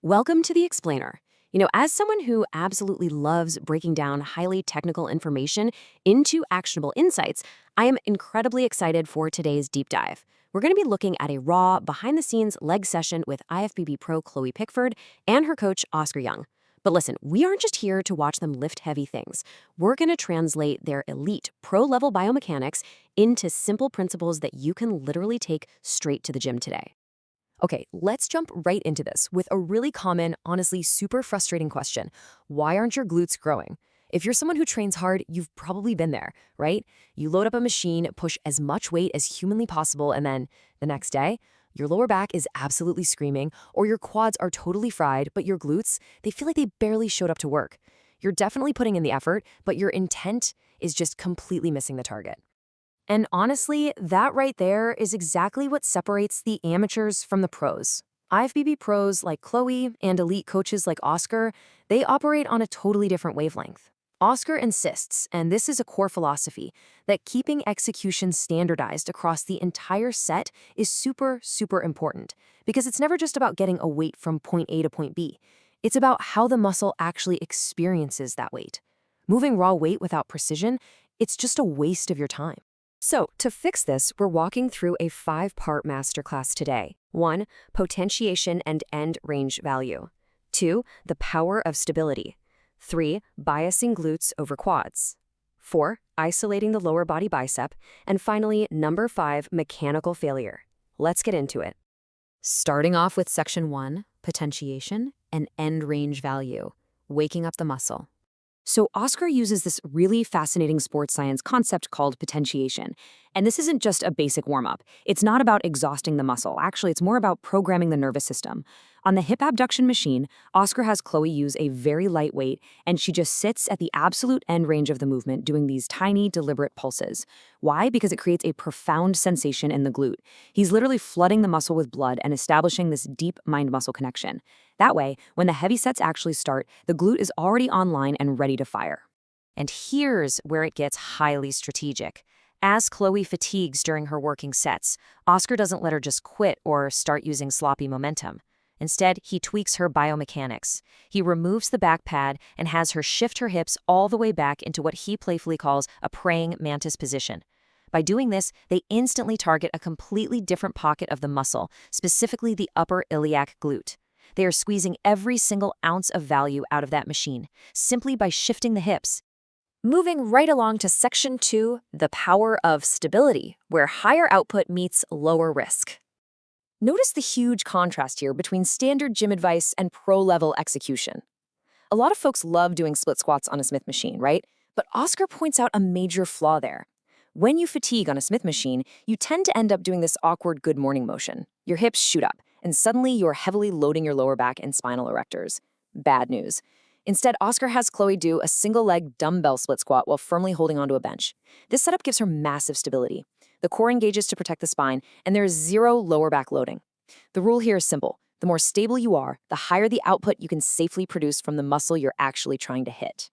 Welcome to the Explainer. As someone who absolutely loves breaking down highly technical information into actionable insights, I am incredibly excited for today's deep dive. We're going to be looking at a raw, behind-the-scenes leg session with IFBB Pro Chloe Pickford and her coach, Oscar Young. But listen, we aren't just here to watch them lift heavy things. We're going to translate their elite, pro-level biomechanics into simple principles that you can literally take straight to the gym today. Okay, let's jump right into this with a really common, honestly super frustrating question. Why aren't your glutes growing? If you're someone who trains hard, you've probably been there, right? You load up a machine, push as much weight as humanly possible, and then the next day, your lower back is absolutely screaming, or your quads are totally fried, but your glutes, they feel like they barely showed up to work. You're definitely putting in the effort, but your intent is just completely missing the target. And honestly, that right there is exactly what separates the amateurs from the pros. IFBB pros like Chloe and elite coaches like Oscar, they operate on a totally different wavelength. Oscar insists, and this is a core philosophy, that keeping execution standardized across the entire set is super, super important, because it's never just about getting a weight from point A to point B. It's about how the muscle actually experiences that weight. Moving raw weight without precision, it's just a waste of your time. So, to fix this, we're walking through a 5-part masterclass today. 1. Potentiation and end range value. 2. The power of stability. 3. Biasing glutes over quads. 4. Isolating the lower body bicep. And finally, number 5, mechanical failure. Let's get into it. Starting off with section 1, potentiation and end range value, waking up the muscle. So Oscar uses this really fascinating sports science concept called potentiation. And this isn't just a basic warm-up. It's not about exhausting the muscle. Actually, it's more about programming the nervous system. On the hip abduction machine, Oscar has Chloe use a very light weight, and she just sits at the absolute end range of the movement doing these tiny, deliberate pulses. Why? Because it creates a profound sensation in the glute. He's literally flooding the muscle with blood and establishing this deep mind-muscle connection. That way, when the heavy sets actually start, the glute is already online and ready to fire. And here's where it gets highly strategic. As Chloe fatigues during her working sets, Oscar doesn't let her just quit or start using sloppy momentum. Instead, he tweaks her biomechanics. He removes the back pad and has her shift her hips all the way back into what he playfully calls a praying mantis position. By doing this, they instantly target a completely different pocket of the muscle, specifically the upper iliac glute. They are squeezing every single ounce of value out of that machine, simply by shifting the hips. Moving right along to section 2, the power of stability, where higher output meets lower risk. Notice the huge contrast here between standard gym advice and pro-level execution. A lot of folks love doing split squats on a Smith machine, right? But Oscar points out a major flaw there. When you fatigue on a Smith machine, you tend to end up doing this awkward good morning motion. Your hips shoot up, and suddenly you're heavily loading your lower back and spinal erectors. Bad news. Instead, Oscar has Chloe do a single-leg dumbbell split squat while firmly holding onto a bench. This setup gives her massive stability. The core engages to protect the spine, and there is zero lower back loading. The rule here is simple. The more stable you are, the higher the output you can safely produce from the muscle you're actually trying to hit.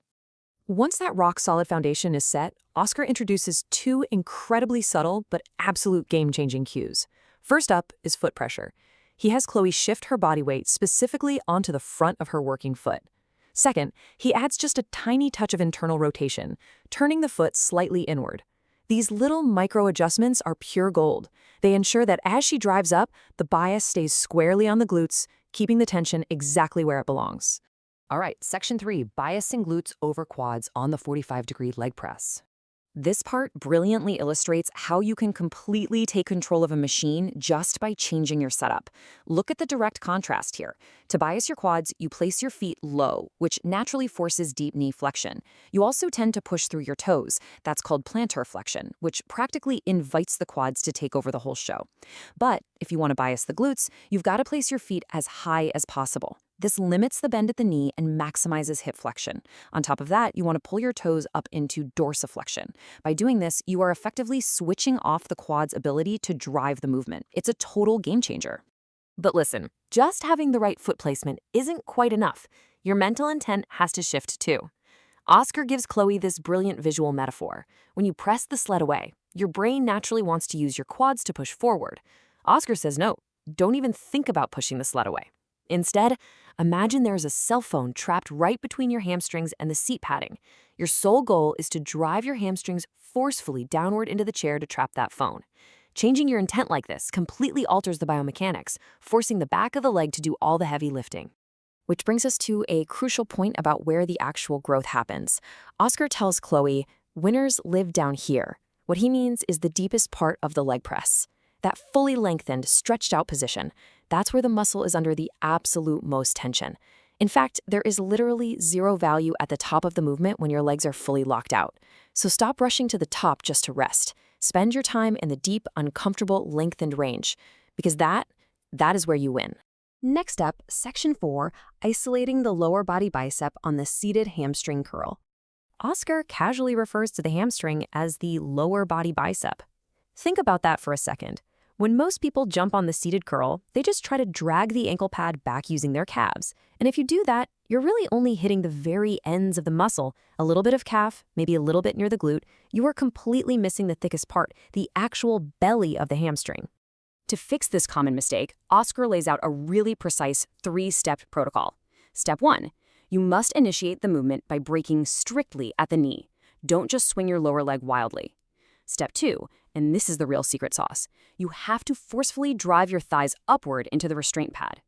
Once that rock-solid foundation is set, Oscar introduces 2 incredibly subtle but absolute game-changing cues. First up is foot pressure. He has Chloe shift her body weight specifically onto the front of her working foot. Second, he adds just a tiny touch of internal rotation, turning the foot slightly inward. These little micro-adjustments are pure gold. They ensure that as she drives up, the bias stays squarely on the glutes, keeping the tension exactly where it belongs. All right, section 3, biasing glutes over quads on the 45-degree leg press. This part brilliantly illustrates how you can completely take control of a machine just by changing your setup. Look at the direct contrast here. To bias your quads, you place your feet low, which naturally forces deep knee flexion. You also tend to push through your toes. That's called plantar flexion, which practically invites the quads to take over the whole show. But if you want to bias the glutes, you've got to place your feet as high as possible. This limits the bend at the knee and maximizes hip flexion. On top of that, you want to pull your toes up into dorsiflexion. By doing this, you are effectively switching off the quad's ability to drive the movement. It's a total game changer. But listen, just having the right foot placement isn't quite enough. Your mental intent has to shift too. Oscar gives Chloe this brilliant visual metaphor. When you press the sled away, your brain naturally wants to use your quads to push forward. Oscar says no, don't even think about pushing the sled away. Instead, imagine there's a cell phone trapped right between your hamstrings and the seat padding. Your sole goal is to drive your hamstrings forcefully downward into the chair to trap that phone. Changing your intent like this completely alters the biomechanics, forcing the back of the leg to do all the heavy lifting. Which brings us to a crucial point about where the actual growth happens. Oscar tells Chloe, "Winners live down here." What he means is the deepest part of the leg press. That fully lengthened, stretched out position, that's where the muscle is under the absolute most tension. In fact, there is literally zero value at the top of the movement when your legs are fully locked out. So stop rushing to the top just to rest. Spend your time in the deep, uncomfortable, lengthened range, because that is where you win. Next up, Section 4, isolating the lower body bicep on the seated hamstring curl. Oscar casually refers to the hamstring as the lower body bicep. Think about that for a second. When most people jump on the seated curl, they just try to drag the ankle pad back using their calves. And if you do that, you're really only hitting the very ends of the muscle, a little bit of calf, maybe a little bit near the glute. You are completely missing the thickest part, the actual belly of the hamstring. To fix this common mistake, Oscar lays out a really precise 3-step protocol. Step 1, you must initiate the movement by braking strictly at the knee. Don't just swing your lower leg wildly. Step 2, and this is the real secret sauce, you have to forcefully drive your thighs upward into the restraint pad.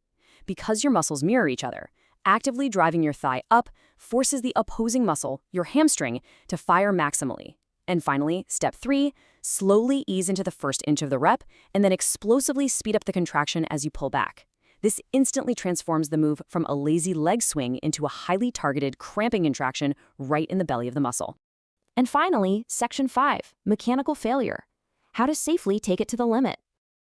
Because your muscles mirror each other, actively driving your thigh up forces the opposing muscle, your hamstring, to fire maximally. And finally, step 3, slowly ease into the first inch of the rep and then explosively speed up the contraction as you pull back. This instantly transforms the move from a lazy leg swing into a highly targeted cramping contraction right in the belly of the muscle. And finally, Section 5, mechanical failure. How to safely take it to the limit.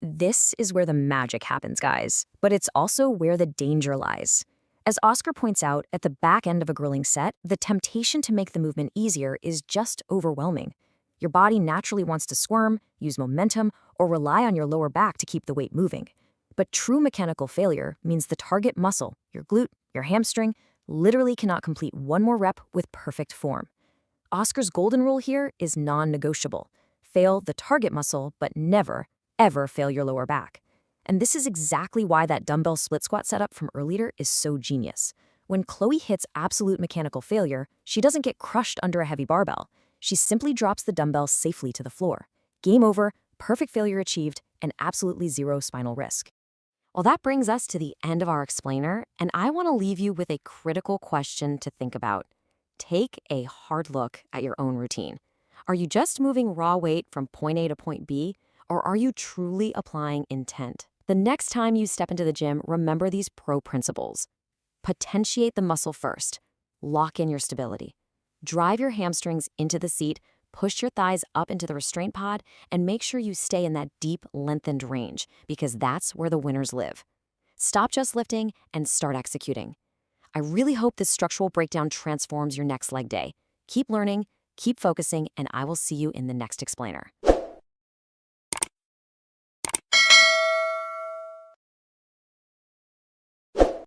This is where the magic happens, guys, but it's also where the danger lies. As Oscar points out, at the back end of a grilling set, the temptation to make the movement easier is just overwhelming. Your body naturally wants to squirm, use momentum, or rely on your lower back to keep the weight moving. But true mechanical failure means the target muscle, your glute, your hamstring, literally cannot complete one more rep with perfect form. Oscar's golden rule here is non-negotiable. Fail the target muscle, but never, ever fail your lower back. And this is exactly why that dumbbell split squat setup from earlier is so genius. When Chloe hits absolute mechanical failure, she doesn't get crushed under a heavy barbell. She simply drops the dumbbell safely to the floor. Game over, perfect failure achieved, and absolutely zero spinal risk. Well, that brings us to the end of our explainer, and I want to leave you with a critical question to think about. Take a hard look at your own routine. Are you just moving raw weight from point A to point B, or are you truly applying intent? The next time you step into the gym, remember these pro principles. Potentiate the muscle first. Lock in your stability. Drive your hamstrings into the seat, push your thighs up into the restraint pod, and make sure you stay in that deep, lengthened range, because that's where the winners live. Stop just lifting and start executing. I really hope this structural breakdown transforms your next leg day. Keep learning, keep focusing, and I will see you in the next explainer.